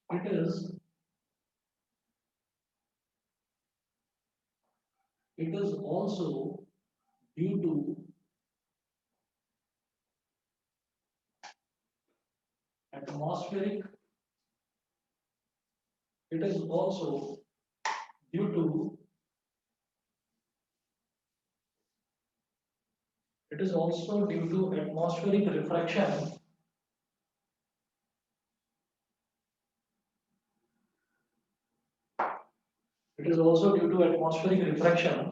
It is also due to atmospheric. It is also due to it is also due to atmospheric refraction. It is also due to atmospheric refraction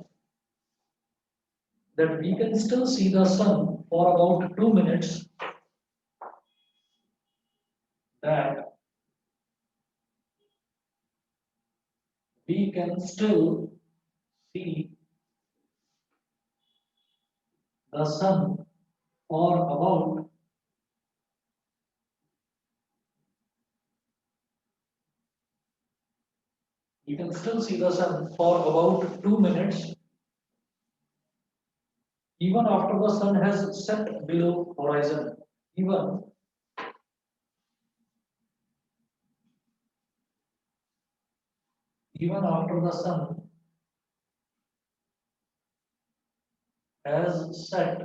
that we can still see the sun for about 2 minutes. That we can still see the sun for about we can still see the sun for about 2 minutes even after the sun has set below horizon. Even even after the sun has set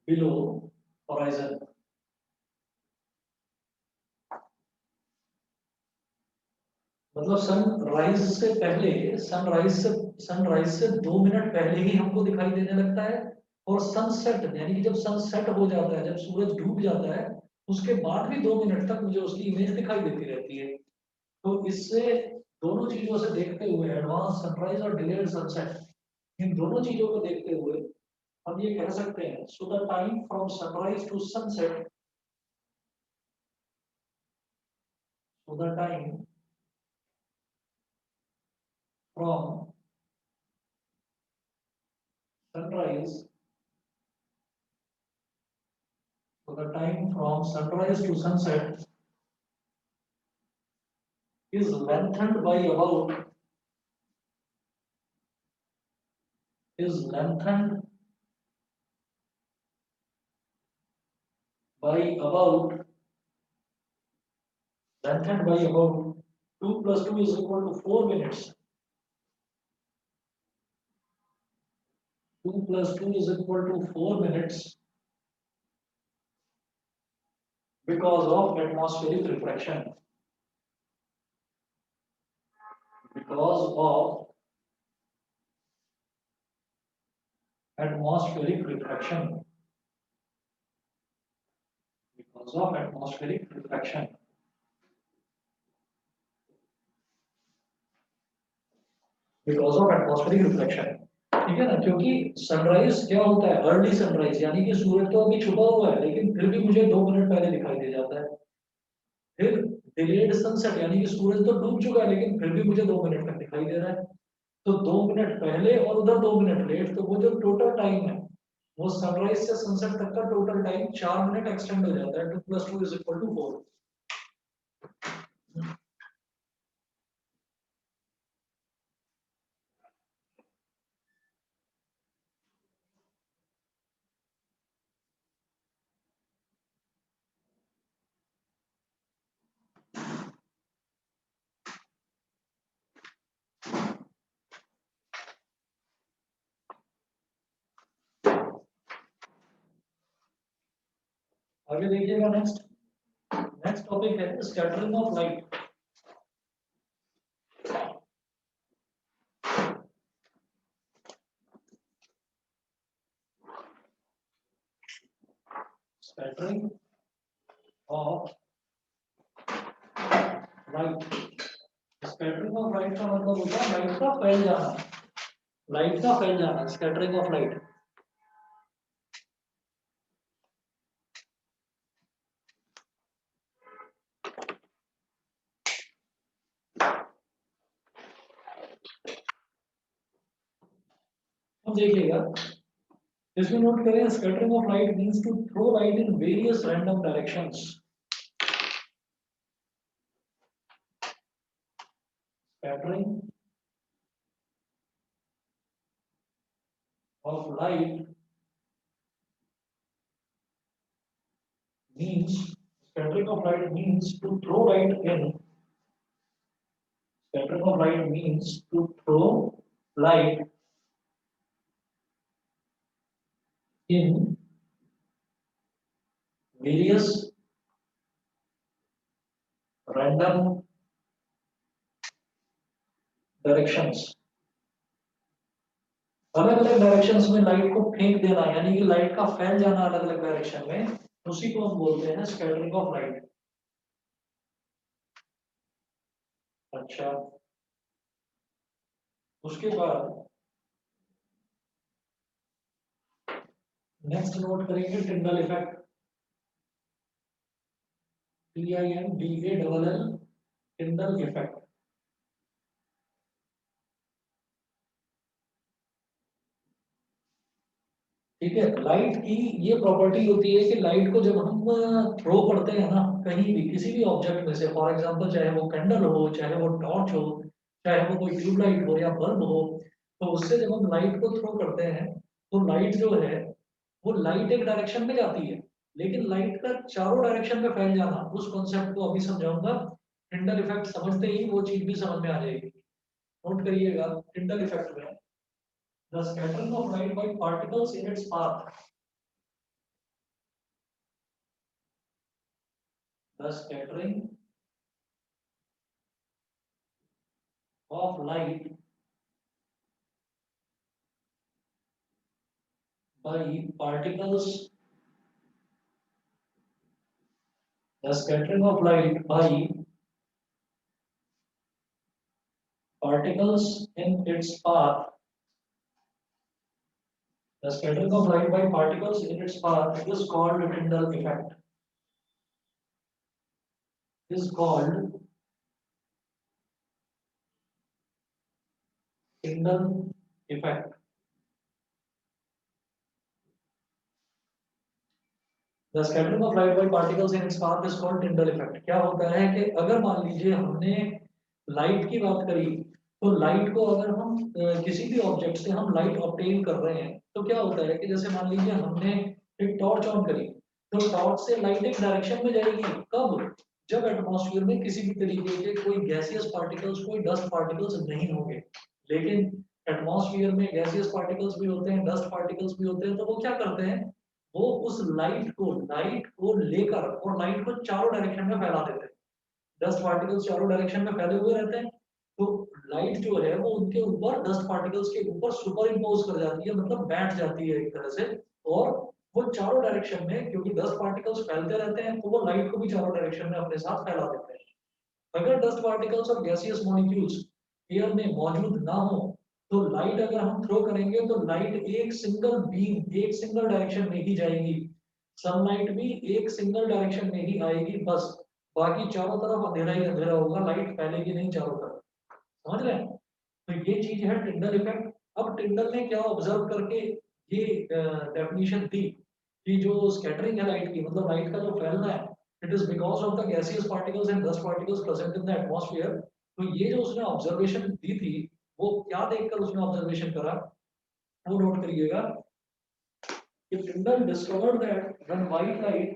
below horizon. मतलब sunrise से 2 minute पहले ही हमको दिखाई देने लगता है और sunset यानी कि जब सनसेट हो जाता है, जब सूरज डूब जाता है, उसके बाद भी 2 मिनट तक मुझे उसकी इमेज दिखाई देती रहती है। तो इससे दोनों चीजों से देखते हुए एडवांस सनराइज और डिलेड सनसेट, इन दोनों चीजों को देखते हुए हम ये कह सकते हैं so the time from sunrise to sunset so the time from sunrise so the time from sunrise to sunset is lengthened by about is by about lengthened by about 2 plus 2 is equal to 4 minutes. 2 plus 2 is equal to 4 minutes because of atmospheric refraction. Because of atmospheric refraction. Because of atmospheric refraction. Because of atmospheric refraction. ठीक है ना, क्योंकि sunrise क्या होता है, early sunrise यानी कि सूरज तो अभी छुपा हुआ है लेकिन फिर भी मुझे 2 मिनट पहले दिखाई दे जाता है। फिर डिलेड सनसेट यानी कि सूरज तो डूब चुका है लेकिन फिर भी मुझे 2 मिनट तक दिखाई दे रहा है। तो 2 मिनट पहले और उधर 2 मिनट लेट, तो वो जो टोटल टाइम है वो सनराइज से सनसेट तक का टोटल टाइम 4 मिनट एक्सटेंड हो जाता है। 2 + 2 = 4। आगे देखिएगा, नेक्स्ट नेक्स्ट टॉपिक है scattering of light. Scattering of light. Scattering of light का मतलब होता है लाइट का फैल जाना। लाइट का फैल जाना, स्कैटरिंग ऑफ लाइट। अब देखिएगा, इसमें नोट करें scattering of light means to throw light in various random directions. Scattering of light means Scattering of light means to throw light in. Scattering of light means to throw light in various random directions. अलग अलग directions में light को फेंक देना, यानी कि light का फैल जाना अलग अलग डायरेक्शन में, उसी को हम बोलते हैं स्कैटरिंग ऑफ लाइट। अच्छा, उसके बाद नेक्स्ट नोट करेंगे Tyndall effect. TINDALL Tyndall effect. ठीक है, लाइट की ये प्रॉपर्टी होती है कि लाइट को जब हम थ्रो करते हैं ना कहीं भी किसी भी ऑब्जेक्ट में से, फॉर एग्जांपल चाहे वो कैंडल हो, चाहे वो टॉर्च हो, चाहे वो कोई ट्यूबलाइट हो या बल्ब हो, तो उससे जब हम लाइट को थ्रो करते हैं तो लाइट जो है वो लाइट एक डायरेक्शन में जाती है, लेकिन लाइट का चारों डायरेक्शन में फैल जाना, उस कॉन्सेप्ट को अभी समझाऊंगा। टिंडल इफेक्ट समझते ही वो चीज भी समझ में आ जाएगी। नोट करिएगा टिंडल इफेक्ट में the scattering of light by particles in its path. The scattering of light by particles. The scattering of light by particles in its path. The scattering of light by particles in its path is called Tyndall effect. Is called Tyndall effect. The scattering of light by particles in its path is called Tyndall effect. क्या होता है कि अगर मान लीजिए हमने light की बात करी, तो लाइट को अगर हम किसी भी ऑब्जेक्ट से हम लाइट ऑब्टेन कर रहे हैं, तो क्या होता है कि जैसे मान लीजिए हमने एक टॉर्च ऑन करी, तो टॉर्च से लाइट एक डायरेक्शन में जाएगी। कब? जब एटमॉस्फेयर में किसी भी तरीके के कोई गैसियस पार्टिकल्स, कोई डस्ट पार्टिकल्स नहीं होंगे। लेकिन एटमॉस्फेयर में गैसियस पार्टिकल्स भी होते हैं, डस्ट पार्टिकल्स भी होते हैं, तो वो क्या करते हैं, वो उस लाइट को लेकर और लाइट को चारों डायरेक्शन में फैला देते हैं। डस्ट पार्टिकल्स चारों डायरेक्शन में फैले हुए रहते हैं, तो लाइट जो है वो उनके ऊपर, डस्ट पार्टिकल्स के ऊपर सुपर इम्पोज कर जाती है, मतलब बैठ जाती है एक तरह से। और वो चारों डायरेक्शन में, क्योंकि डस्ट पार्टिकल्स फैलते रहते हैं, तो वो लाइट को भी चारों डायरेक्शन में अपने साथ फैला देते हैं। अगर डस्ट पार्टिकल्स और गैसियस मॉलिक्यूल्स एयर में मौजूद ना हो, तो लाइट अगर हम थ्रो करेंगे तो लाइट एक सिंगल बीम, एक सिंगल डायरेक्शन में ही जाएगी। सनलाइट भी एक सिंगल डायरेक्शन में ही आएगी बस, बाकी चारों तरफ अंधेरा ही अंधेरा होगा, लाइट फैलेगी नहीं चारों तरफ। समझ रहे हैं? तो ये चीज है टिंडल इफेक्ट। अब टिंडल ने क्या ऑब्जर्व करके ये डेफिनेशन दी कि जो स्कैटरिंग है लाइट की, मतलब लाइट का जो फैलना है, it is because of the gaseous particles and dust particles present in the atmosphere. तो ये जो उसने ऑब्जर्वेशन दी थी, वो क्या देखकर उसने ऑब्जर्वेशन करा, वो नोट करिएगा कि टिंडल discovered that when white light,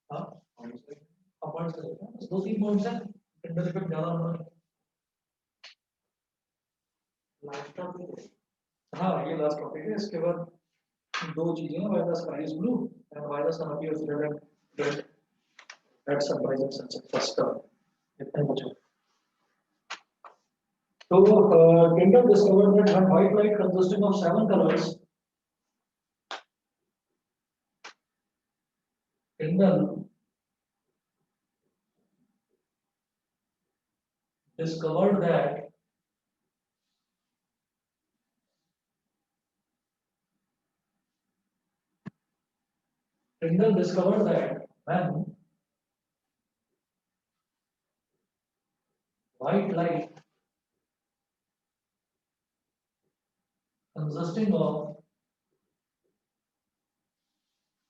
हाँ पॉइंट्स दो तीन पॉइंट्स हैं, टिंडल इफेक्ट ज्यादा होना। लास्ट टॉपिक, हाँ ये लास्ट टॉपिक है। इसके बाद दो चीजें हैं, why the sky is blue and why the sun appears red at sunrise and sunset first term, इतने कुछ है। तो Tyndall discovered that when white light consisting of 7 colors, Tyndall discovered that Tyndall discovered that when white light consisting of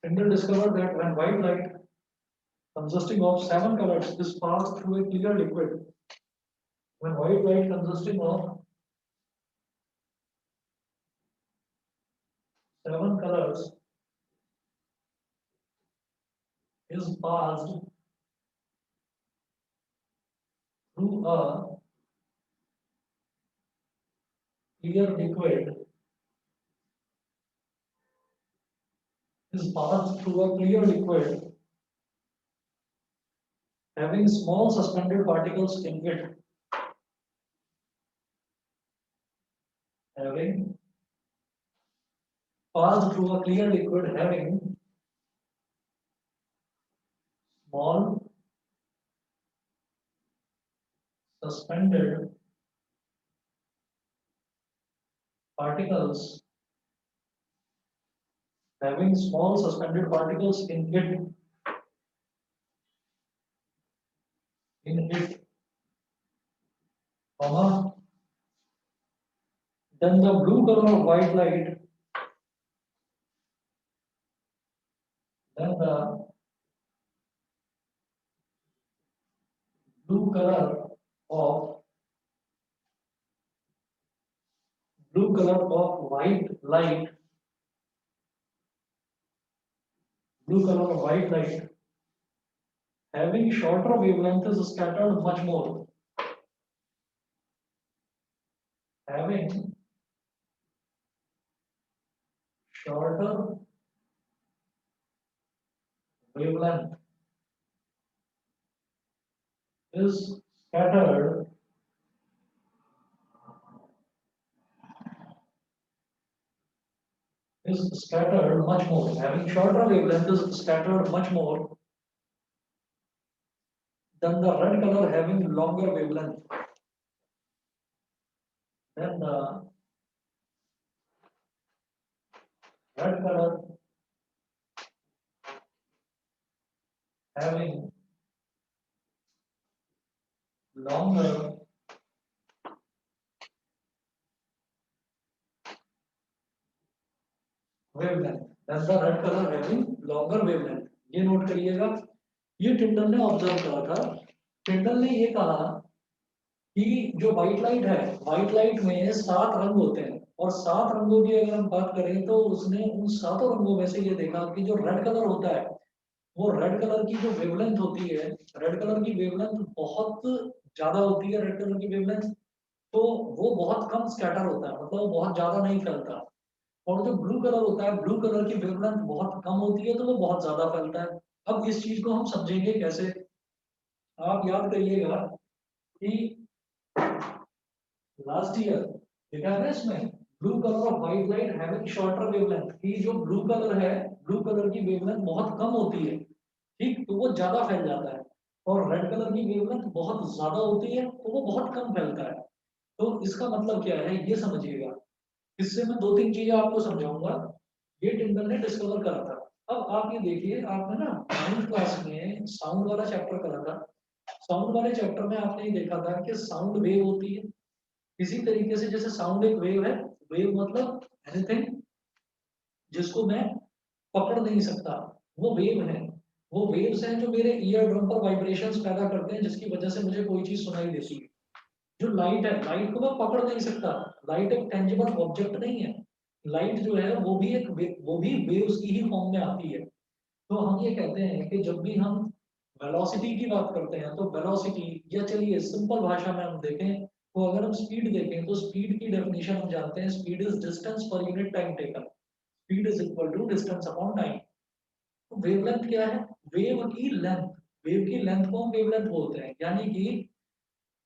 Tyndall discovered that when white light consisting of 7 colors is passed through a clear liquid, when white light consisting of 7 colors is passed through a clear liquid is passed through a clear liquid having small suspended particles in it, having passed through a clear liquid having small suspended particles having small suspended particles in it, comma, then the blue color of white light, then the blue color of white light, blue color of white light having shorter wavelength is scattered much more, having shorter wavelength is scattered much more. Having shorter wavelength is scattered much more than the red color having longer wavelength. Then the red color having longer wavelength. Then the red color having longer wavelength. ये note करिएगा. ये टिंडल ने observe करा था. टिंडल ने ये कहा कि जो व्हाइट लाइट है, व्हाइट लाइट में 7 रंग होते हैं और 7 रंगों की अगर हम बात करें तो उसने उन 7 रंगों में से ये देखा कि जो रेड कलर होता है वो रेड कलर की जो वेवलेंथ होती है, रेड कलर की वेवलेंथ बहुत ज्यादा होती है. रेड कलर की वेवलेंथ तो वो बहुत कम स्कैटर होता है, मतलब वो बहुत ज्यादा नहीं फैलता. और जो ब्लू कलर होता है, ब्लू कलर की वेवलेंथ बहुत कम होती है तो वो बहुत ज्यादा फैलता है. अब इस चीज को हम समझेंगे कैसे. आप याद करिएगा कि लास्ट ईयर देखा है ना इसमें blue colour of white light having shorter wavelength की जो ब्लू कलर है, ब्लू कलर की वेवलेंथ बहुत कम होती है. ठीक, तो वो ज्यादा फैल जाता है. और रेड कलर की वेवलेंथ बहुत ज्यादा होती है तो वो बहुत कम फैलता है. तो इसका मतलब क्या है ये समझिएगा. इससे मैं 2-3 चीजें आपको समझाऊंगा. ये टिंडल ने डिस्कवर करा था. अब आप ये देखिए, आपने ना 9th क्लास में साउंड वाला चैप्टर करा था. साउंड वाले चैप्टर में आपने ये देखा था कि साउंड वेव होती है. इसी तरीके से जैसे साउंड एक वेव है, वेव मतलब एनीथिंग जिसको मैं पकड़ नहीं सकता, वो वेव है. वो वेव्स हैं जो मेरे ईयर ड्रम पर वाइब्रेशंस पैदा करते हैं जिसकी वजह से मुझे कोई चीज सुनाई देती है. जो लाइट है, लाइट को मैं पकड़ नहीं सकता. लाइट एक टेंजिबल ऑब्जेक्ट नहीं है. लाइट जो है वो भी वेव्स की ही फॉर्म में आती है. तो हम ये कहते हैं कि जब भी हम वेलोसिटी की बात करते हैं तो वेलोसिटी, या चलिए सिंपल भाषा में हम देखें तो अगर हम स्पीड देखें तो स्पीड की डेफिनेशन हम जानते हैं. Speed is distance per unit time taken. Speed is equal to distance upon time. तो वेवलेंथ क्या है? वेव की लेंथ. वेव की लेंथ को हम वेवलेंथ बोलते हैं. यानी कि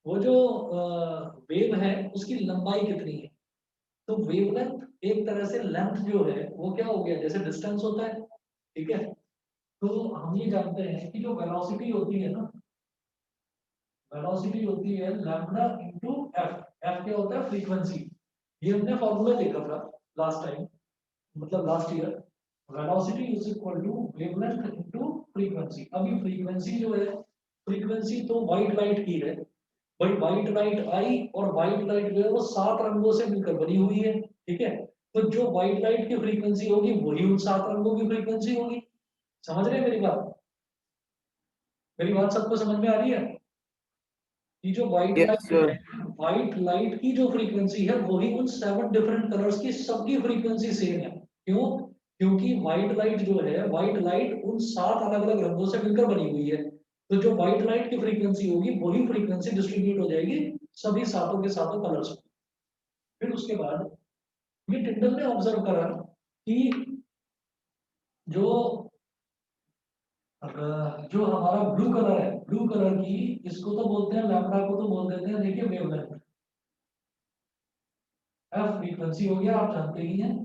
वो जो वेव है उसकी लंबाई कितनी है. तो वेवलेंथ एक तरह से लेंथ जो है वो क्या हो गया, जैसे डिस्टेंस होता है. ठीक है. तो हम ये जानते हैं कि जो वेलोसिटी होती है ना, वेलोसिटी होती है लैम्बडा इनटू एफ. एफ क्या होता है? फ्रीक्वेंसी. ये हमने फॉर्मूला देखा था लास्ट टाइम, मतलब last year. Velocity is equal to wavelength into frequency. अभी फ्रीक्वेंसी जो है, फ्रीक्वेंसी तो व्हाइट लाइट की है भाई. व्हाइट लाइट आई और व्हाइट लाइट जो है वो 7 रंगों से मिलकर बनी हुई है. ठीक है. तो जो व्हाइट लाइट की फ्रीक्वेंसी होगी वही उन 7 रंगों की फ्रीक्वेंसी होगी. समझ रहे हैं मेरी बात? मेरी बात सबको समझ में आ रही है कि जो व्हाइट Yes, लाइट sir. है, व्हाइट लाइट की जो फ्रीक्वेंसी है वही उन 7 डिफरेंट कलर्स की सबकी फ्रीक्वेंसी सेम है. क्यों? क्योंकि व्हाइट लाइट जो है, व्हाइट लाइट उन 7 अलग-अलग रंगों से मिलकर बनी हुई है। तो जो व्हाइट लाइट की फ्रीक्वेंसी होगी, वही फ्रीक्वेंसी डिस्ट्रीब्यूट हो जाएगी सभी सातों के सातों कलर्स में। फिर उसके बाद ये टिंडल ने ऑब्जर्व करा कि जो जो हमारा ब्लू कलर है, ब्लू कलर की इसको तो बोलते हैं लैम्ब्डा को तो बोल देते हैं, देखिए वेवलेंथ। एफ फ्रीक्वेंसी हो गया, आप जानते ही हैं,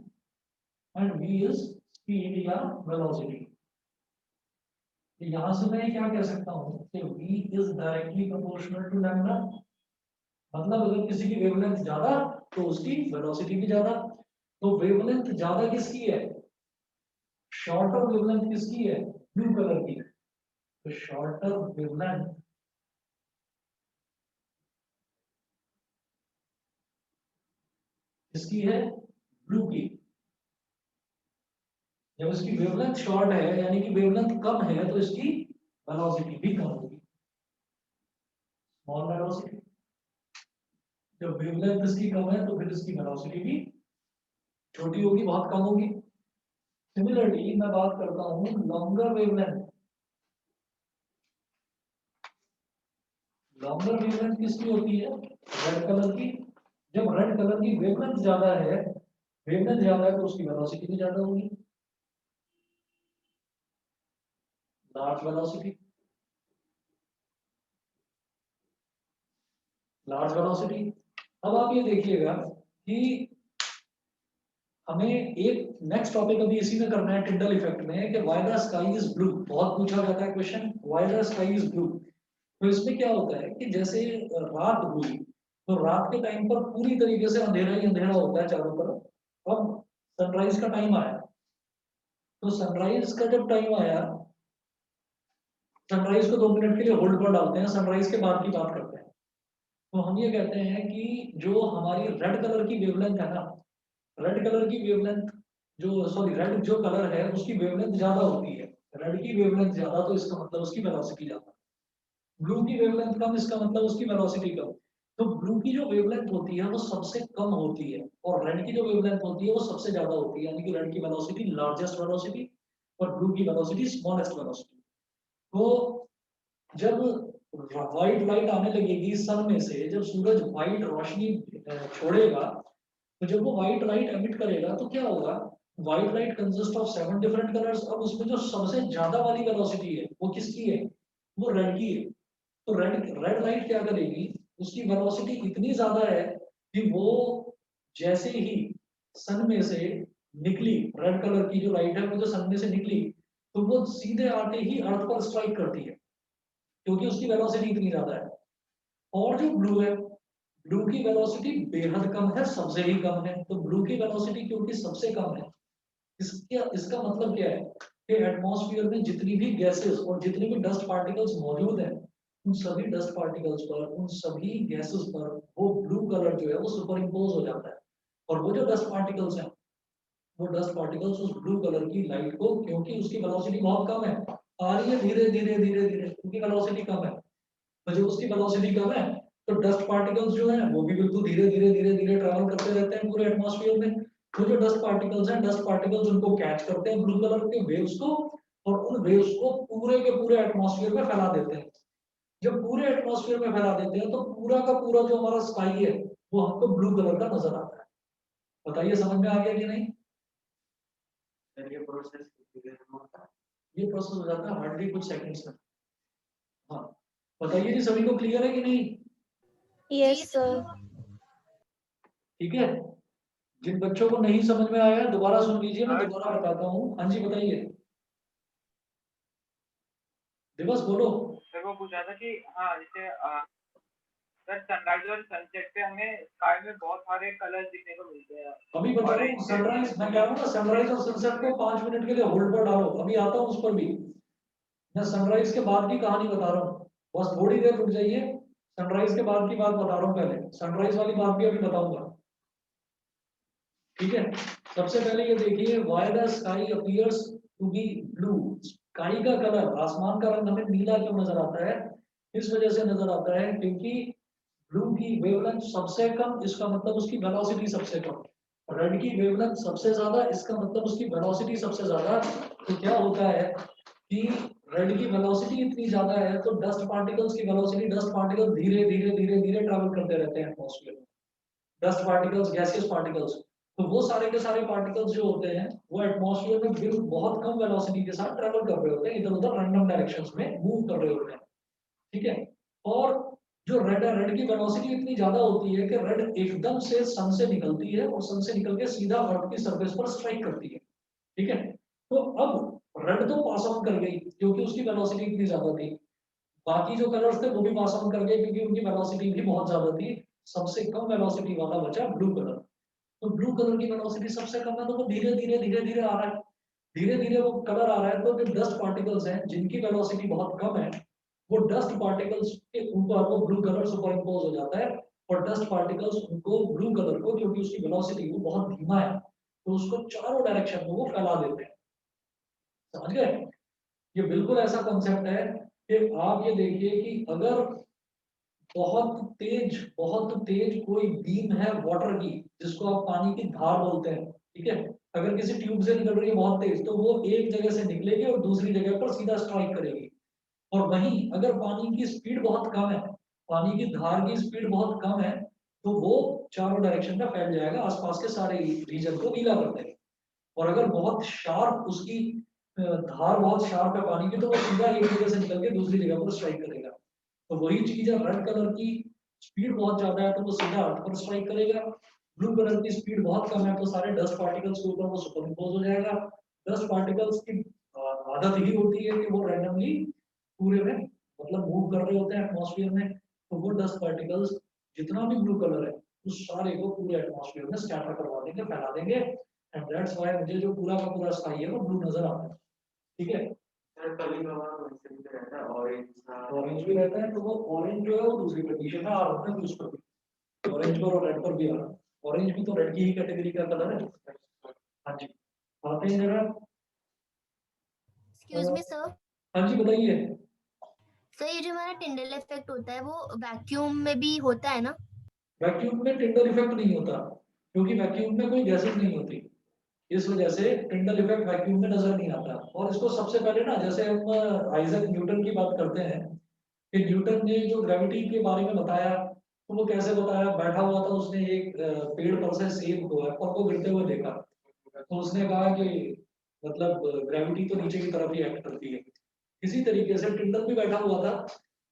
एंड वी इज स्पीड या वेलोसिटी। यहां से मैं क्या कह सकता हूं कि v is directly proportional to lambda. मतलब अगर किसी की वेवलेंथ ज्यादा तो उसकी वेलोसिटी भी ज्यादा। तो वेवलेंथ ज्यादा किसकी है? शॉर्टर वेवलेंथ किसकी है? ब्लू कलर की। तो शॉर्टर वेवलेंथ किसकी है? ब्लू की। जब इसकी वेवलेंथ शॉर्ट है यानी कि वेवलेंथ कम है तो इसकी वेलोसिटी भी कम होगी, स्मॉल वेलोसिटी। जब वेवलेंथ इसकी कम है तो फिर इसकी वेलोसिटी भी छोटी होगी, बहुत कम होगी। सिमिलरली मैं बात करता हूँ लॉन्गर वेवलेंथ। लॉन्गर वेवलेंथ किसकी होती है? रेड कलर की। जब रेड कलर की वेवलेंथ ज्यादा है, वेवलेंथ ज्यादा है तो उसकी वेलोसिटी भी ज्यादा होगी, लार्ज वेलोसिटी। Large velocity. अब आप ये देखिएगा कि हमें एक नेक्स्ट टॉपिक अभी इसी में करना है टिंडल इफेक्ट में, कि why the sky is blue. बहुत पूछा जाता है question, why the sky is blue. तो इसमें क्या होता है कि जैसे रात हुई तो रात के टाइम पर पूरी तरीके से अंधेरा ही अंधेरा होता है चारों तरफ। अब सनराइज का टाइम आया, तो सनराइज का जब टाइम आया, सनराइज को 2 मिनट के लिए होल्ड पर डालते हैं, सनराइज के बाद की बात करते हैं। तो हम ये कहते हैं कि जो हमारी रेड कलर की वेवलेंथ है ना, रेड कलर की वेवलेंथ, जो सॉरी रेड जो कलर है उसकी वेवलेंथ ज्यादा होती है। रेड की वेवलेंथ ज्यादा तो इसका मतलब उसकी वेलोसिटी ज्यादा। ब्लू की वेवलेंथ कम, इसका मतलब उसकी वेलोसिटी कम। तो ब्लू की जो वेवलेंथ होती है वो सबसे कम होती है, और रेड की जो वेवलेंथ होती है वो सबसे ज्यादा होती है, यानी कि रेड की वेलोसिटी लार्जेस्ट वेलोसिटी और ब्लू की वेलोसिटी स्मॉलेस्ट वेलोसिटी। तो जब व्हाइट लाइट आने लगेगी सन में से, जब सूरज व्हाइट रोशनी छोड़ेगा, तो जब वो व्हाइट लाइट एमिट करेगा तो क्या होगा? White light consist of 7 different colours. अब उसमें जो सबसे ज्यादा वाली वेलोसिटी है वो किसकी है? वो रेड की है। तो रेड रेड लाइट क्या करेगी? उसकी वेलोसिटी इतनी ज्यादा है कि वो जैसे ही सन में से निकली, रेड कलर की जो लाइट है वो जो सन में से निकली, तो वो सीधे आते ही अर्थ पर स्ट्राइक करती है, क्योंकि उसकी वेलोसिटी इतनी ज्यादा है। और जो ब्लू है, ब्लू की वेलोसिटी बेहद कम है, सबसे ही कम है। तो ब्लू की वेलोसिटी क्योंकि सबसे कम है, इसका इसका मतलब क्या है कि एटमॉस्फेयर में जितनी भी गैसेस और जितने भी डस्ट पार्टिकल्स मौजूद हैं, उन सभी डस्ट पार्टिकल्स पर, उन सभी गैसेस पर वो ब्लू कलर जो है वो सुपर इम्पोज हो जाता है। और वो जो डस्ट पार्टिकल्स हैं, वो डस्ट पार्टिकल्स उस ब्लू कलर की लाइट को, क्योंकि उसकी वेलोसिटी बहुत कम है, आ रही है धीरे धीरे धीरे धीरे, क्योंकि वेलोसिटी कम है, तो जब उसकी वेलोसिटी कम है तो डस्ट पार्टिकल्स जो है वो भी बिल्कुल धीरे धीरे धीरे धीरे ट्रेवल करते रहते हैं पूरे एटमॉस्फेयर में। तो जो डस्ट पार्टिकल्स हैं, डस्ट पार्टिकल्स उनको कैच करते हैं ब्लू कलर के वेव्स को, और उन वेव्स को पूरे के पूरे एटमॉस्फेयर में फैला देते हैं। जब पूरे एटमॉस्फेयर में फैला देते हैं तो पूरा का पूरा जो हमारा स्काई है वो हमको ब्लू कलर का नजर आता है। बताइए समझ में आ गया कि नहीं? ये प्रोसेस हो जाता है हार्डली कुछ सेकंड्स में। हाँ, बताइए जी, सभी को क्लियर है कि नहीं? Yes sir. ठीक है। जिन बच्चों को नहीं समझ में आया दोबारा सुन लीजिए, मैं दोबारा बताता हूँ। हाँ जी बताइए, दिवस बोलो। सर वो पूछा था कि हाँ जैसे सर सनराइज और सनसेट पे हमें स्काई में बहुत सारे कलर्स दिखने को मिलते हैं। अभी बता रहा हूँ सनराइज, मैं कह रहा हूँ ना सनराइज और सनसेट को 5 मिनट के लिए होल्ड पर डालो, अभी आता हूँ उस पर भी। मैं सनराइज के बाद की कहानी बता रहा हूँ, बस थोड़ी देर रुक जाइए। सनराइज के बाद की बात बता रहा हूँ, पहले सनराइज वाली बात भी अभी बताऊंगा। ठीक है, सबसे पहले ये देखिए, why the sky appears to be blue. Sky का कलर, आसमान का रंग हमें नीला क्यों नजर आता है? इस वजह से नजर आता है क्योंकि ब्लू की वेवलेंथ सबसे कम, इसका मतलब उसकी वेलोसिटी सबसे कम। रेड की वेवलेंथ सबसे ज्यादा, इसका मतलब उसकी वेलोसिटी सबसे ज्यादा। तो क्या होता है कि रेड की वेलोसिटी इतनी ज्यादा है तो डस्ट पार्टिकल्स की वेलोसिटी, डस्ट पार्टिकल धीरे धीरे धीरे धीरे ट्रैवल करते रहते हैं एटमॉस्फेयर में। डस्ट पार्टिकल्स, गैसियस पार्टिकल्स, तो वो सारे के सारे पार्टिकल्स जो होते हैं वो एटमॉस्फेयर में बिल्कुल बहुत कम वेलोसिटी के साथ ट्रैवल कर रहे होते हैं, इधर उधर रैंडम डायरेक्शंस में मूव कर रहे होते हैं। ठीक है। और जो रेड है, रेड की वेलोसिटी इतनी ज्यादा होती है कि रेड एकदम से सन से निकलती है और सन से निकल के सीधा अर्थ की सरफेस पर स्ट्राइक करती है। ठीक है। तो अब रेड तो पास ऑन कर गई क्योंकि उसकी वेलोसिटी इतनी ज्यादा थी। बाकी जो कलर्स थे वो भी पास ऑन कर गए क्योंकि उनकी वेलोसिटी भी बहुत ज्यादा थी। सबसे कम वेलोसिटी वाला बचा ब्लू कलर। तो ब्लू कलर की वेलोसिटी सबसे कम है तो वो धीरे धीरे धीरे धीरे आ रहा है। धीरे धीरे वो कलर आ रहा है तो जो डस्ट पार्टिकल्स हैं जिनकी वेलोसिटी बहुत कम है, वो डस्ट पार्टिकल्स के ऊपर वो ब्लू कलर सुपर इम्पोज हो जाता है। और डस्ट पार्टिकल्स उनको ब्लू कलर को, क्योंकि उसकी वेलोसिटी वो बहुत धीमा है, तो उसको चारों डायरेक्शन में वो फैला देते हैं। समझ गए? ये बिल्कुल ऐसा कॉन्सेप्ट है कि आप ये देखिए कि अगर बहुत तेज कोई बीम है वाटर की, जिसको आप पानी की धार बोलते हैं, ठीक है, अगर किसी ट्यूब से निकल रही है बहुत तेज, तो वो एक जगह से निकलेगी और दूसरी जगह पर सीधा स्ट्राइक करेगी। और वहीं अगर पानी की स्पीड बहुत कम है, पानी की धार की स्पीड बहुत कम है, तो वो चारों डायरेक्शन में फैल जाएगा, आसपास के सारे रीजन को गीला कर देगा। और अगर बहुत शार्प उसकी धार बहुत शार्प है पानी की, तो वो सीधा एक जगह से निकल के दूसरी जगह पर स्ट्राइक करेगा। तो वही चीज है, रेड कलर की स्पीड बहुत ज्यादा है तो वो सीधा अर्थ पर स्ट्राइक करेगा। ब्लू कलर की स्पीड बहुत कम है तो सारे डस्ट पार्टिकल्स के ऊपर वो सुपरइम्पोज हो जाएगा। डस्ट पार्टिकल्स की आदत ही होती है कि वो रैंडमली पूरे में मतलब मूव कर रहे होते हैं एटमॉस्फेयर में। तो वो डस्ट पार्टिकल्स जितना भी ब्लू कलर है उस सारे को पूरे एटमॉस्फेयर में स्कैटर करवा देंगे, फैला देंगे। एंड दैट्स व्हाई मुझे जो पूरा का पूरा स्काई है वो ब्लू नजर आता है। ठीक है। सर कभी कभार वैसे भी रहता है ऑरेंज सा। ऑरेंज भी रहता है, तो वो ऑरेंज जो है वो दूसरी कंडीशन है, आ रहा है उस पर भी ऑरेंज पर और रेड पर भी आ रहा है। ऑरेंज भी तो रेड की ही कैटेगरी का कलर है। हाँ जी, आते हैं जरा। Excuse me sir. हाँ जी बताइए। सर ये जो हमारा टिंडल इफेक्ट होता है वो वैक्यूम में भी होता है ना? वैक्यूम में टिंडल इफेक्ट नहीं होता क्योंकि वैक्यूम में कोई गैसेज नहीं होती, इस वजह से टिंडल इफेक्ट वैक्यूम में नजर नहीं आता। और इसको सबसे पहले ना, जैसे हम आइजैक न्यूटन की बात करते हैं कि न्यूटन ने जो ग्रेविटी के बारे में बताया, तो वो कैसे बताया, बैठा हुआ था उसने एक पेड़ पर से सेब को एप्पल को गिरते हुए देखा, तो उसने कहा कि मतलब ग्रेविटी तो नीचे की तरफ ही एक्ट करती है। इसी तरीके से टिंडल भी बैठा हुआ था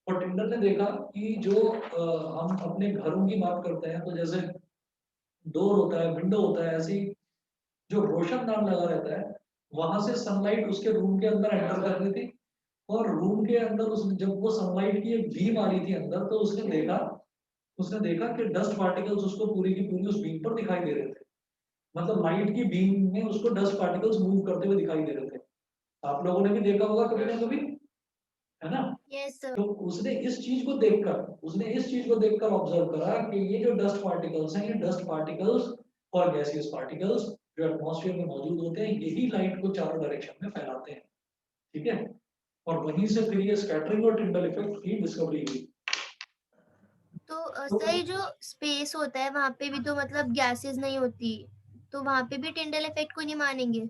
और टिंडल ने देखा कि जो हम अपने घरों की बात करते हैं, तो जैसे डोर होता है, विंडो होता है, ऐसी जो रोशनदान लगा रहता है, वहां से सनलाइट उसके रूम के अंदर एंटर कर रही थी। और रूम के अंदर उसने, जब वो सनलाइट की एक बीम आ रही थी अंदर, तो उसने देखा कि डस्ट पार्टिकल्स उसको पूरी की पूरी उस बीम पर दिखाई दे रहे थे। मतलब लाइट की बीम में उसको डस्ट पार्टिकल्स मूव करते हुए दिखाई दे रहे थे। आप लोगों ने भी देखा होगा कभी ना कभी, है ना? Yes sir. तो उसने इस चीज को देखकर ऑब्जर्व करा कि ये जो डस्ट पार्टिकल्स हैं, ये डस्ट पार्टिकल्स और गैसियस पार्टिकल्स जो एटमॉस्फेयर में मौजूद होते हैं, यही लाइट को चारों डायरेक्शन में फैलाते हैं। ठीक है। और वहीं से फिर ये स्कैटरिंग और टिंडल इफेक्ट की डिस्कवरी हुई। तो तो सर ये जो स्पेस होता है वहां पे भी तो मतलब गैसेस नहीं होती, तो वहां पे भी टिंडल इफेक्ट को नहीं मानेंगे?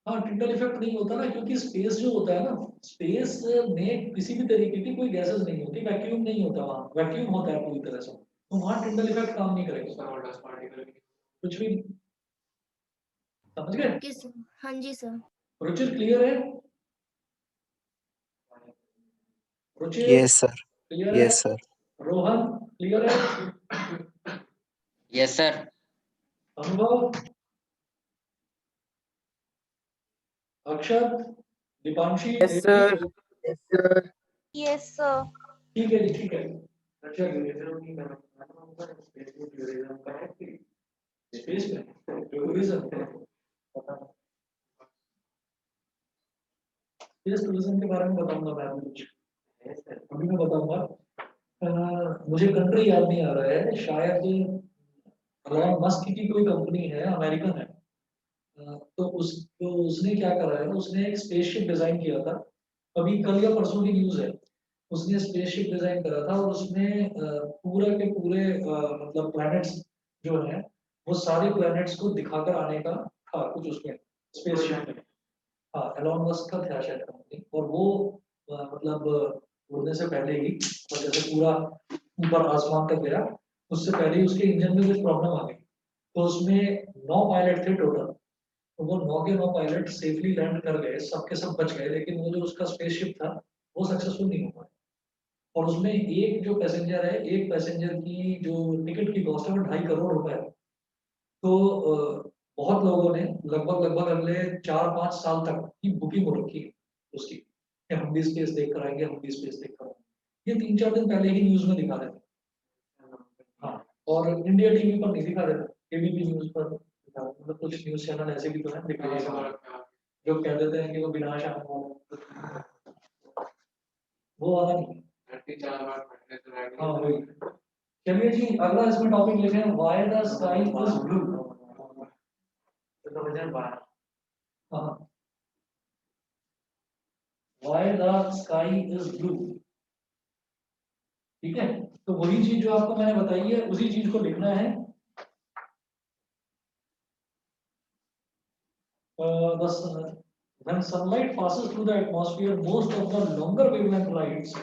हाँ, टिंडल इफेक्ट नहीं होता ना, क्योंकि स्पेस जो होता है ना, स्पेस में किसी भी तरीके की कोई गैसेस नहीं होती, वैक्यूम नहीं होता, वहाँ वैक्यूम होता है पूरी तरह से, तो वहाँ टिंडल इफेक्ट काम नहीं करेगा, डस्ट पार्टिकल कुछ भी नहीं। समझ गए? Okay sir. हाँ जी सर। रुचिर क्लियर है? Ruchir yes sir. क्लियर है? Yes sir. रोहन क्लियर है? Yes sir. Anubhav, Akshat, Deepanshi, yes sir. Yes sir. Yes sir. ठीक है जी, ठीक है। अच्छा ड्यूरेशन की बात स्पेस में ड्यूरेशन का है कि स्पेस में टूरिज्म, पता नहीं, स्पेस टूरिज्म के बारे में बताऊंगा मैं अभी कुछ, है सर। अभी मैं बताऊंगा। मुझे कंट्री याद नहीं आ रहा है, शायद एलॉन मस्क की कोई कंपनी है, अमेरिकन है। तो उसने क्या करा है, उसने एक स्पेसशिप डिजाइन किया था। अभी कल या परसों की न्यूज़ है। उसने स्पेसशिप डिजाइन करा था और उसने पूरा के पूरे मतलब प्लैनेट्स जो है वो सारे प्लैनेट्स को दिखाकर आने का था कुछ उसमें स्पेसशिप में। हाँ, एलोन मस्क का था शायद कंपनी, और वो मतलब उड़ने से पहले ही, और जैसे पूरा ऊपर आसमान तक गया, उससे पहले ही उसके इंजन में कुछ प्रॉब्लम आ गई, तो उसमें 9 पायलट थे टोटल। तो वो 9 के 9 पायलट सेफली लैंड कर गए, सबके सब बच गए, लेकिन वो जो उसका स्पेसशिप था वो सक्सेसफुल नहीं हो पाया। और उसमें एक जो पैसेंजर है, एक पैसेंजर की जो टिकट की कॉस्ट है वो 2.5 करोड़ रुपए है। तो बहुत लोगों ने लगभग अगले 4-5 साल तक की बुकिंग हो रखी है उसकी, कि हम भी स्पेस देख कर आएंगे, हम भी स्पेस देख कर आएंगे। ये 3-4 दिन पहले ही न्यूज में दिखा रहे थे। हाँ, और इंडिया टीवी पर नहीं दिखा रहे थे, एबीपी न्यूज पर दिखा रहे थे। मतलब कुछ न्यूज चैनल ऐसे भी तो है दिखा जो कह देते हैं कि वो विनाश आने वाला है। वो वाला नहीं है। हाँ वही। चलिए जी, अगला इसमें टॉपिक लिखे हैं, why the sky is blue. 2012। हाँ, why the sky is blue. ठीक है, तो वही चीज जो आपको मैंने बताई है उसी चीज को लिखना है। When sunlight passes through the atmosphere, most of the longer wavelength lights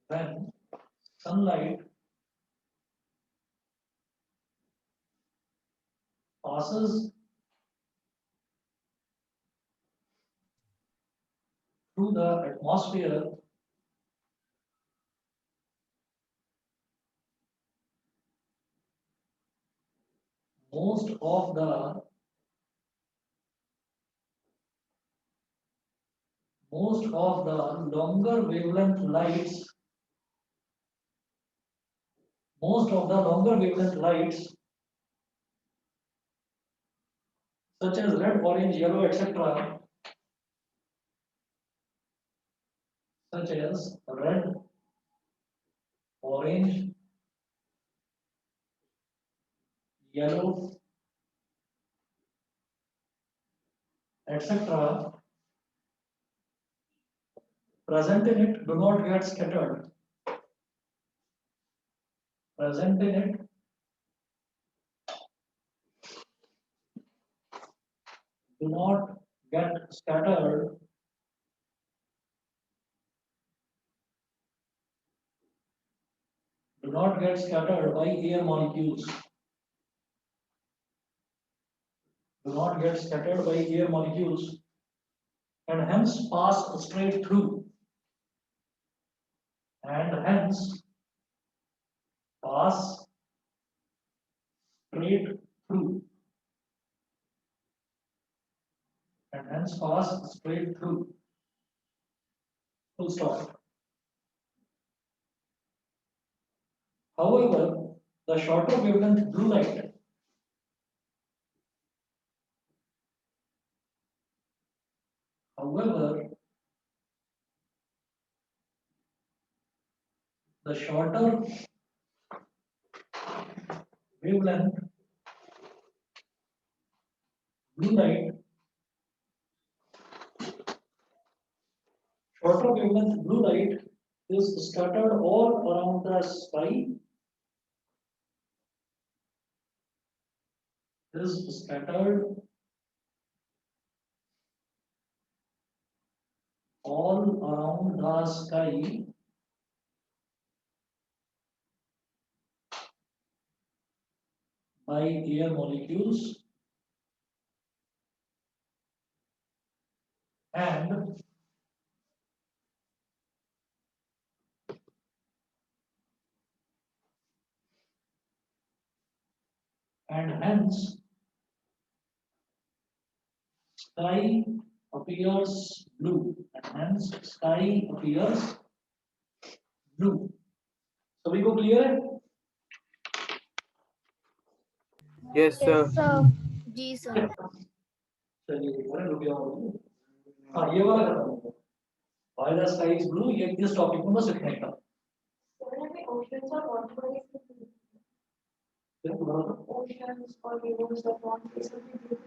when sunlight passes through the atmosphere, most of the longer wavelength lights, most of the longer wavelength lights, such as red, orange, yellow, etc., such as red, orange, yellow, etc., present in it do not get scattered. Present in it do not get scattered by air molecules. Do not get scattered by air molecules and hence pass straight through. And hence pass straight through. And hence pass straight through. Full stop. However, the shorter wavelength blue light However, the shorter wavelength blue light is scattered all around the sky. Is scattered all around the sky by air molecules and hence sky appears blue. And hence sky appears blue. सभी को clear है? Yes, sir. जी sir. चलिए, अरे रुक जाओ। हाँ, ये वाला खत्म हो गया। Why the sky is blue, ये इस टॉपिक में बस इतना ही था। Oceans or waterways, फिर दोबारा oceans or rivers or waterways will be blue.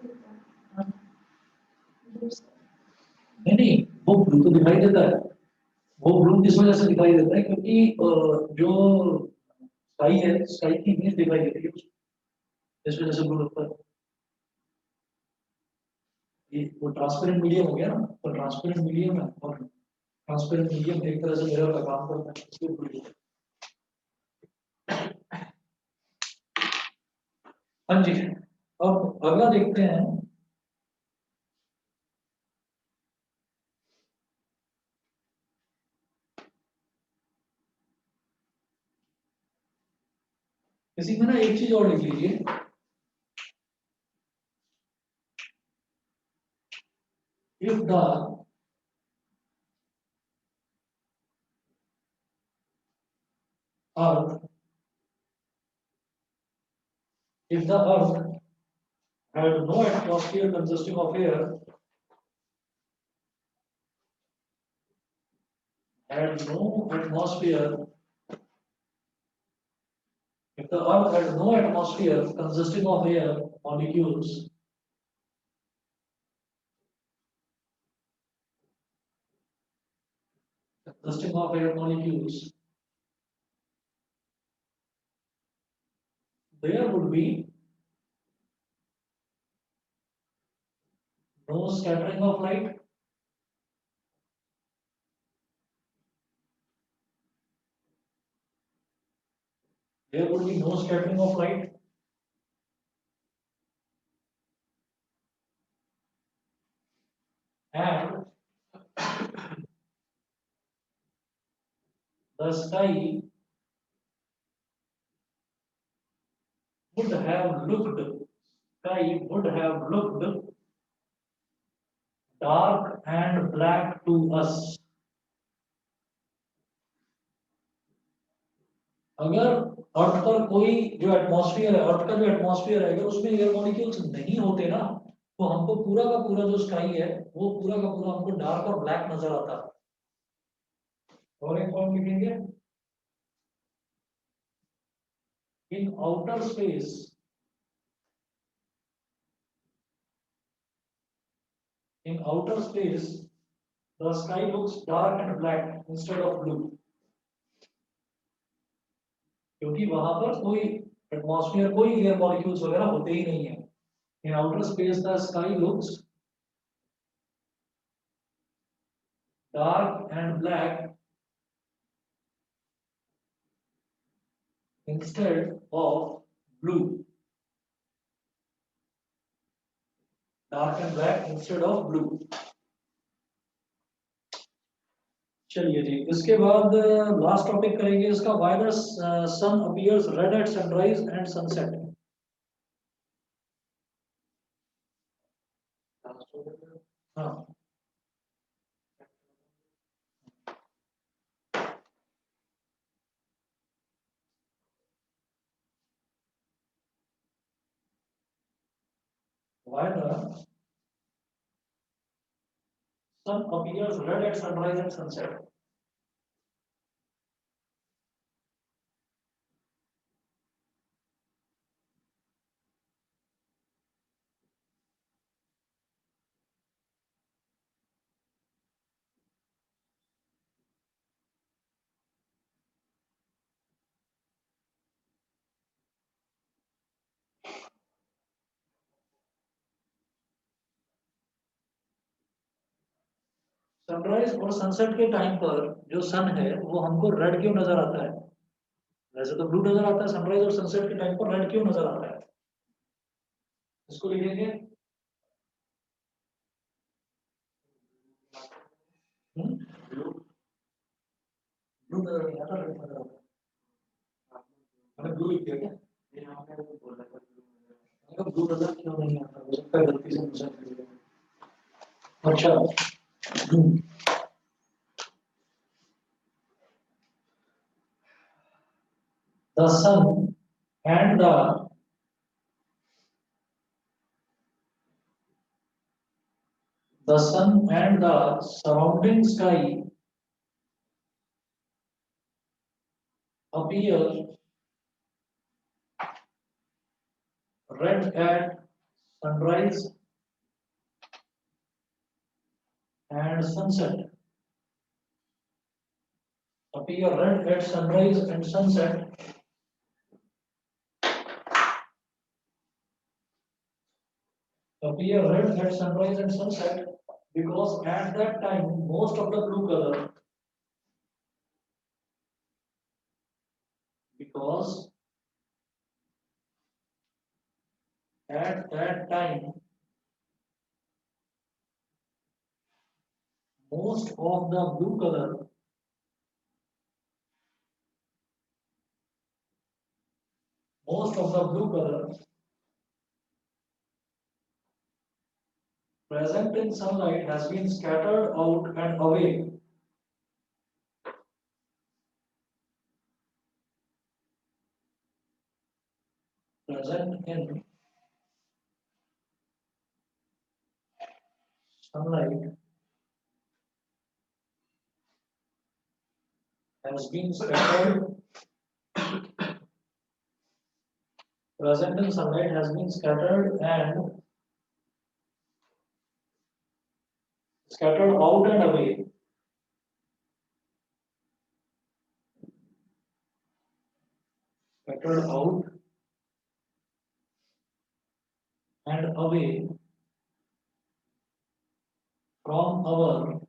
Blue sky. नहीं नहीं, वो ब्लू तो दिखाई देता है। वो ब्लू किस वजह से दिखाई देता है, क्योंकि जो स्काई की इमेज दिखाई देती है उसमें, इस वजह से ब्लू लगता है। ये वो ट्रांसपेरेंट मीडियम हो गया ना, तो ट्रांसपेरेंट मीडियम है, और ट्रांसपेरेंट मीडियम एक तरह से मिरर का काम करता है, इसलिए blue दिखता है। हाँ जी, अब अगला देखते हैं। किसी में ना एक चीज और लिख लीजिए, if the earth if the earth had no atmosphere consisting of air, had no atmosphere if the earth had no atmosphere consisting of air molecules, consisting of air molecules, there would be no scattering of light, there would be no scattering of light, and the sky would have looked dark and black to us. अगर अर्थ पर कोई जो atmosphere है, अर्थ का जो atmosphere है, अगर उसमें एयर मॉलिक्यूल्स नहीं होते ना, तो हमको पूरा का पूरा जो स्काई है, वो पूरा का पूरा हमको डार्क और ब्लैक नजर आता है। और एक पॉइंट लिखेंगे, इन outer space the sky looks dark and black instead of blue, क्योंकि वहां पर कोई एटमॉस्फेयर, कोई एयर मॉलिक्यूल्स वगैरह होते ही नहीं है। इन outer space the sky looks dark and black instead of blue, dark and black instead of blue। चलिए जी, इसके बाद लास्ट टॉपिक करेंगे इसका, why the sun appears red at sunrise and sunset. हाँ, why the sun appears red at sunrise and sunset. Sunrise और sunset के time पर जो सन है वो हमको रेड क्यों नजर आता है? वैसे तो ब्लू नजर आता है, सनराइज और सनसेट के टाइम पर रेड क्यों नजर आता है? इसको लिखेंगे, ब्लू नजर नहीं आता, रेड नजर आता है। मैंने ब्लू लिख दिया क्या? ब्लू नजर क्यों नहीं आता, हो सकता है गलती से मुझे लिख दिया। अच्छा, the sun and the surrounding sky appear red at sunrise and sunset appear red at sunrise and sunset appear red at sunrise and sunset because at that time most of the blue color because at that time most of the blue color present in sunlight has been scattered out and away. Present in sunlight has been scattered. Present in sunlight has been scattered out and away. Scattered out and away from our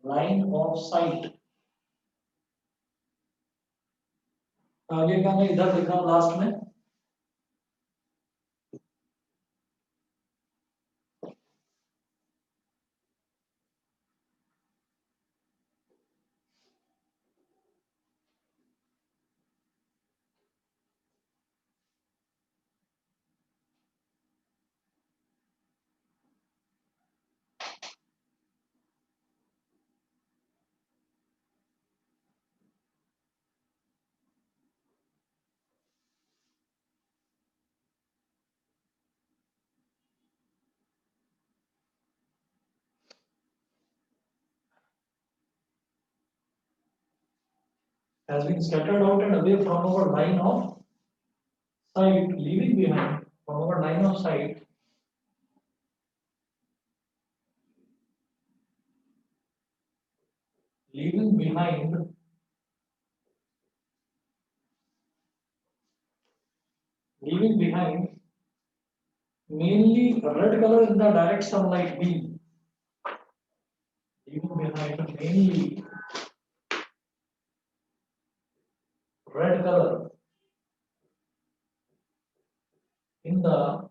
line of sight. आगे का मैं इधर लिखा हूं last में has been scattered out and away from our line of sight, leaving behind from our line of sight leaving behind mainly red color in the direct sunlight beam. Leaving behind mainly red color in the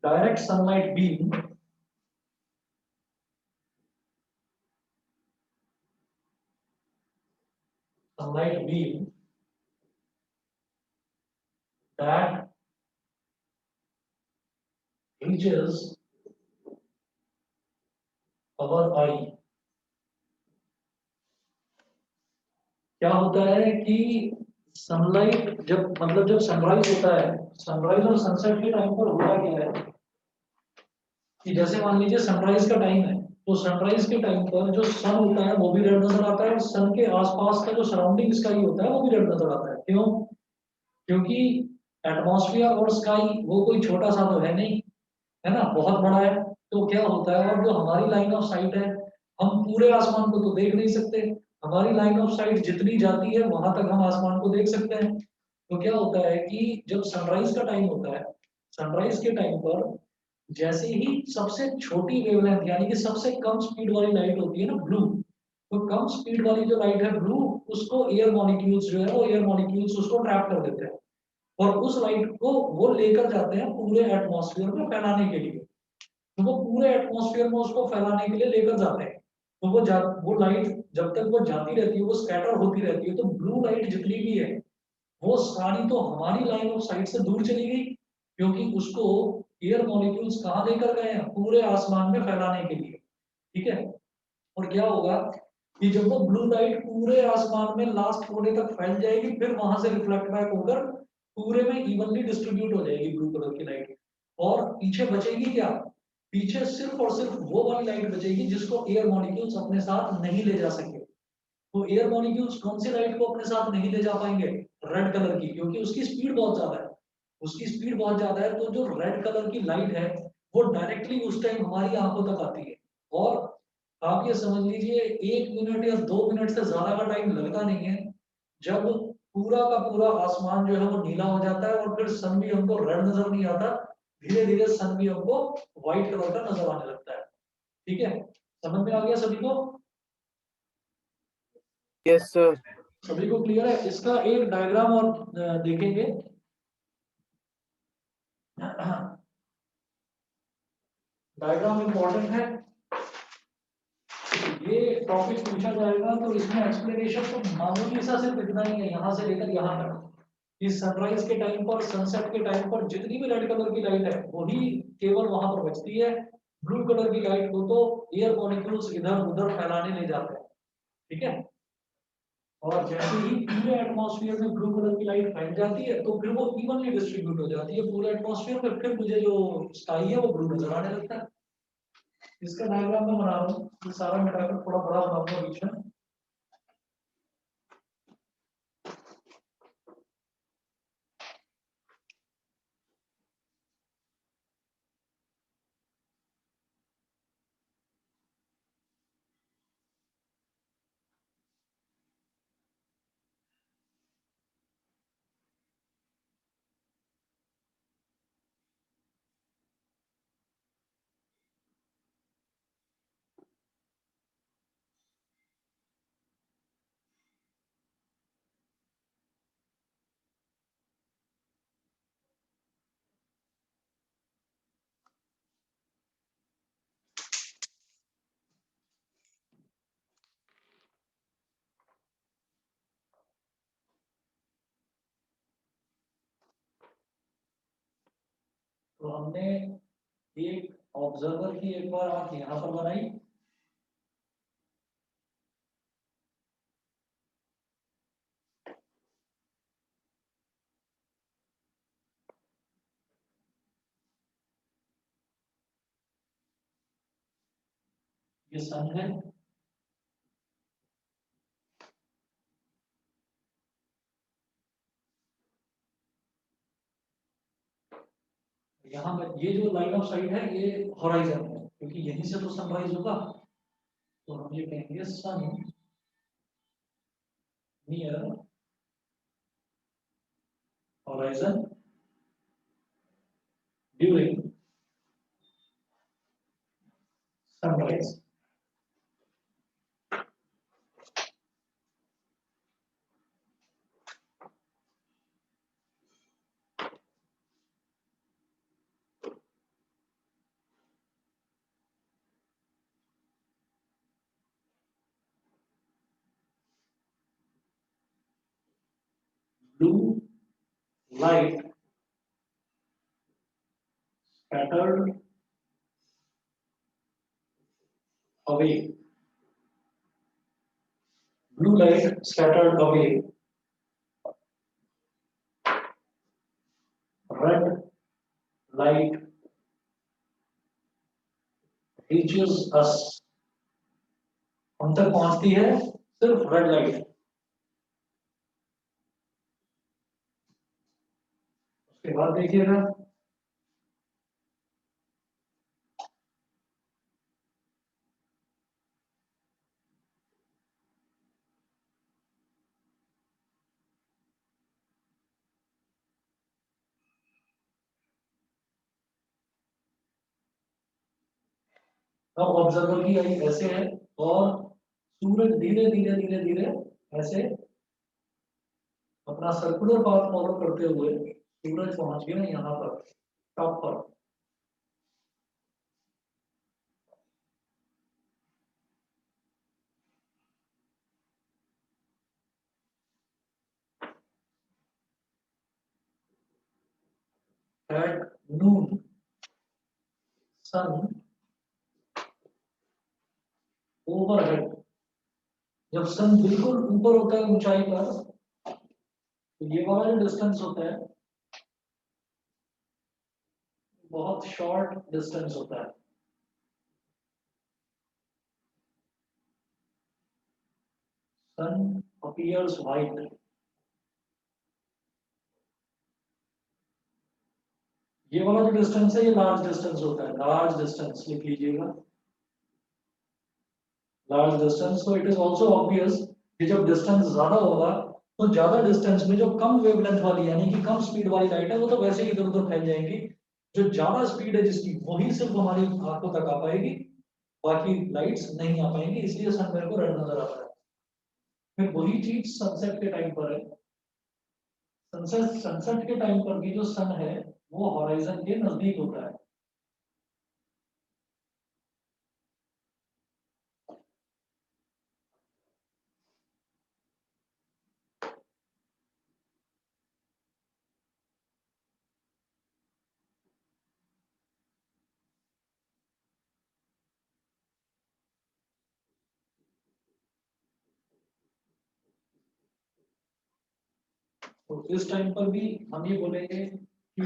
direct sunlight beam that reaches our eye. क्या होता है कि sunlight जब sunrise होता है, sunrise और sunset के time पर होता क्या है कि जैसे मान लीजिए सनराइज का टाइम है तो सनराइज के टाइम पर जो सन होता है वो भी रेड नजर आता है और सन के आसपास का जो सराउंडिंग स्काई होता है वो भी रेड नजर आता है। क्यों? क्योंकि एटमॉस्फेयर और स्काई वो कोई छोटा सा तो है नहीं, है ना, बहुत बड़ा है। तो क्या होता है, और जो हमारी लाइन ऑफ साइट है हम पूरे आसमान को तो देख नहीं सकते, हमारी लाइन ऑफ साइट जितनी जाती है वहां तक हम आसमान को देख सकते हैं। तो क्या होता है कि जब सनराइज का टाइम होता है, सनराइज के टाइम पर जैसे ही सबसे छोटी वेवलेंथ यानी कि सबसे कम स्पीड वाली लाइट होती है ना ब्लू, तो कम स्पीड वाली जो लाइट है ब्लू उसको एयर मॉलिक्यूल्स जो है वो एयर मॉलिक्यूल्स उसको ट्रैप कर देते हैं और उस लाइट को वो लेकर जाते हैं पूरे एटमॉस्फेयर में फैलाने के लिए। तो वो पूरे एटमॉस्फेयर में उसको फैलाने के लिए लेकर जाते हैं। तो वो लाइट जब तक वो जाती रहती है वो स्कैटर होती रहती है, तो ब्लू लाइट जितनी भी है वो सारी तो हमारी लाइन ऑफ साइट से दूर चली गई क्योंकि उसको एयर मॉलिक्यूल्स कहाँ लेकर गए हैं, पूरे आसमान में फैलाने के लिए। ठीक है, और क्या होगा कि जब वो ब्लू लाइट पूरे आसमान में लास्ट कोने तक फैल जाएगी फिर वहां से रिफ्लेक्ट बैक होकर पूरे में इवनली डिस्ट्रीब्यूट हो जाएगी ब्लू कलर की लाइट। और पीछे बचेगी क्या, पीछे सिर्फ और सिर्फ वो वाली लाइट बचेगी जिसको एयर मॉलिक्यूल्स अपने साथ नहीं ले जा सके। तो एयर मॉलिक्यूल्स कौन सी लाइट को अपने साथ नहीं ले जा पाएंगे, रेड कलर की, क्योंकि उसकी स्पीड बहुत ज्यादा है। उसकी स्पीड बहुत ज्यादा है, तो जो रेड कलर की लाइट है वो डायरेक्टली उस टाइम हमारी आंखों तक आती है। और आप ये समझ लीजिए 1 मिनट या 2 मिनट से ज्यादा का टाइम लगता नहीं है, जब पूरा का पूरा आसमान जो है वो नीला हो जाता है और फिर सन भी हमको रेड नजर नहीं आता, धीरे धीरे सन भी हमको व्हाइट कलर का नजर आने लगता है। ठीक है, समझ में आ गया सभी को? Yes sir. सभी को क्लियर है? इसका एक डायग्राम और देखेंगे। डायग्राम इंपॉर्टेंट है, ये टॉपिक पूछा जाएगा तो इसमें एक्सप्लेनेशन तो मामूली सा सिर्फ इतना ही है, यहाँ से लेकर यहाँ तक कि सनराइज के टाइम पर, सनसेट के टाइम पर जितनी भी रेड कलर की लाइट है वही केवल वहां पर बचती है। ब्लू कलर की लाइट को तो एयर मॉलिक्यूल्स इधर उधर फैलाने ले जाते हैं। ठीक है, और जैसे ही पूरे एटमॉस्फेयर में ब्लू कलर की लाइट फैल जाती है तो फिर वो इवनली डिस्ट्रीब्यूट हो जाती है पूरे एटमॉस्फेयर में, फिर मुझे जो स्काई है वो ब्लू नजर आने लगता है। इसका डायग्राम मैं बना रहा हूँ, ये सारा डायग्राम थोड़ा बड़ा बनाऊंगा बीच में। तो हमने एक ऑब्जर्वर की एक बार आंख यहाँ पर बनाई, ये सन है, यहाँ पर ये जो लाइन ऑफ साइट है ये हॉराइजन है, क्योंकि यहीं से तो सनराइज होगा। तो हम ये कहेंगे sun near horizon during sunrise. Blue light scattered away. Blue light scattered away. Red light reaches us. हम तक पहुंचती है सिर्फ रेड लाइट। उसके बाद देखिएगा अब ऑब्जर्वर की आई ऐसे है और सूरज धीरे धीरे धीरे धीरे ऐसे अपना सर्कुलर पाथ फॉलो करते हुए सूरज पहुंच गया यहाँ पर टॉप पर। At noon, sun overhead, जब सन बिल्कुल ऊपर होता है ऊंचाई पर, तो ये वाला जो डिस्टेंस होता है बहुत शॉर्ट डिस्टेंस होता है। सन appears white ये वाला जो डिस्टेंस है ये लार्ज डिस्टेंस होता है, लार्ज डिस्टेंस लिख लीजिएगा, लार्ज डिस्टेंस। तो इट इज आल्सो ऑब्वियस कि जब डिस्टेंस ज्यादा होगा तो ज्यादा डिस्टेंस में जो कम वेवलेंथ वाली यानी कि कम स्पीड वाली लाइट है वो तो वैसे ही इधर उधर फैल जाएंगी, जो ज्यादा स्पीड है जिसकी वही सिर्फ हमारी आंखों तक आ पाएगी, बाकी लाइट्स नहीं आ पाएंगी, इसलिए सन मेरे को रेड नजर आता है। फिर वही चीज सनसेट के टाइम पर है। सनसेट के टाइम पर भी जो सन है वो हॉराइजन के नजदीक होता है। तो इस टाइम पर भी हम ये बोलेंगे कि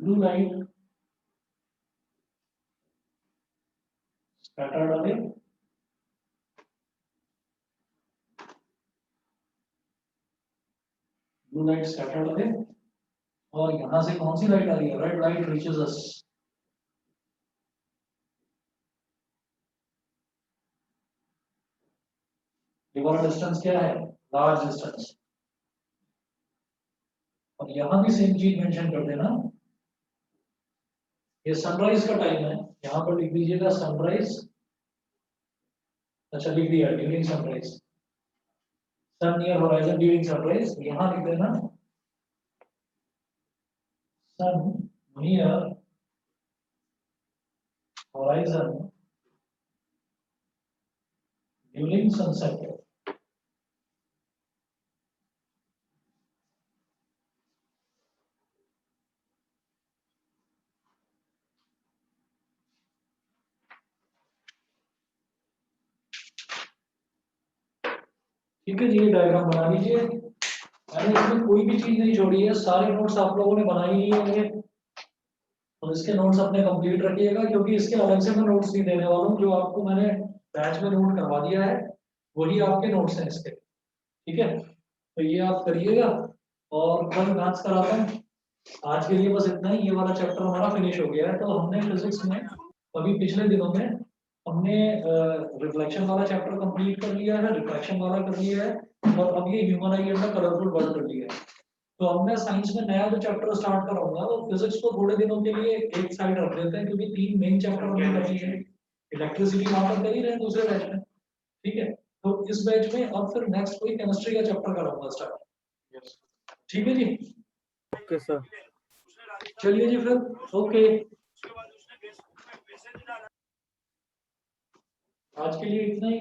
blue light scattered away, blue light scattered away, और यहां से कौन सी लाइट आ रही है, रेड लाइट रीचेस अस। ये वाला डिस्टेंस क्या है, लार्ज डिस्टेंस। और यहां भी सेम चीज मेंशन कर देना, ये सनराइज का टाइम है, यहां पर लिख दीजिएगा सनराइज, अच्छा लिख दिया ड्यूरिंग सनराइज, सन नियर होराइजन ड्यूरिंग सनराइज, यहां लिख देना सन नियर होराइजन ड्यूरिंग सनसेट। ठीक है जी, ये डायग्राम बना लीजिए। मैंने इसमें कोई भी चीज नहीं छोड़ी है, सारे नोट्स आप लोगों ने बनाए ही होंगे, और इसके नोट्स अपने कंप्लीट रखिएगा, क्योंकि इसके अलग से मैं नोट्स नहीं देने वाला हूँ, जो आपको मैंने बैच में नोट करवा दिया है वही आपके नोट्स हैं इसके। ठीक है, तो ये आप करिएगा और कल मैथ्स कराता हूँ। आज के लिए बस इतना ही, ये वाला चैप्टर हमारा फिनिश हो गया है। तो हमने फिजिक्स में अभी पिछले दिनों में हमने रिफ्लेक्शन वाला चैप्टर कंप्लीट कर लिया है, रिफ्रैक्शन वाला कर लिया है, और अब ये human I and colourful world कर लिया है। तो अब मैं साइंस में नया जो चैप्टर स्टार्ट कराऊंगा वो फिजिक्स को थोड़े दिनों के लिए एक साइड रख देते हैं, क्योंकि 3 मेन चैप्टर हमने कर लिए हैं, इलेक्ट्रिसिटी वहां पर कर ही रहे हैं दूसरे बैच में। ठीक है, तो इस बैच में अब फिर नेक्स्ट कोई केमिस्ट्री का चैप्टर कराऊंगा स्टार्ट। ठीक है जी, ओके सर। चलिए जी फिर, ओके, आज के लिए इतना ही।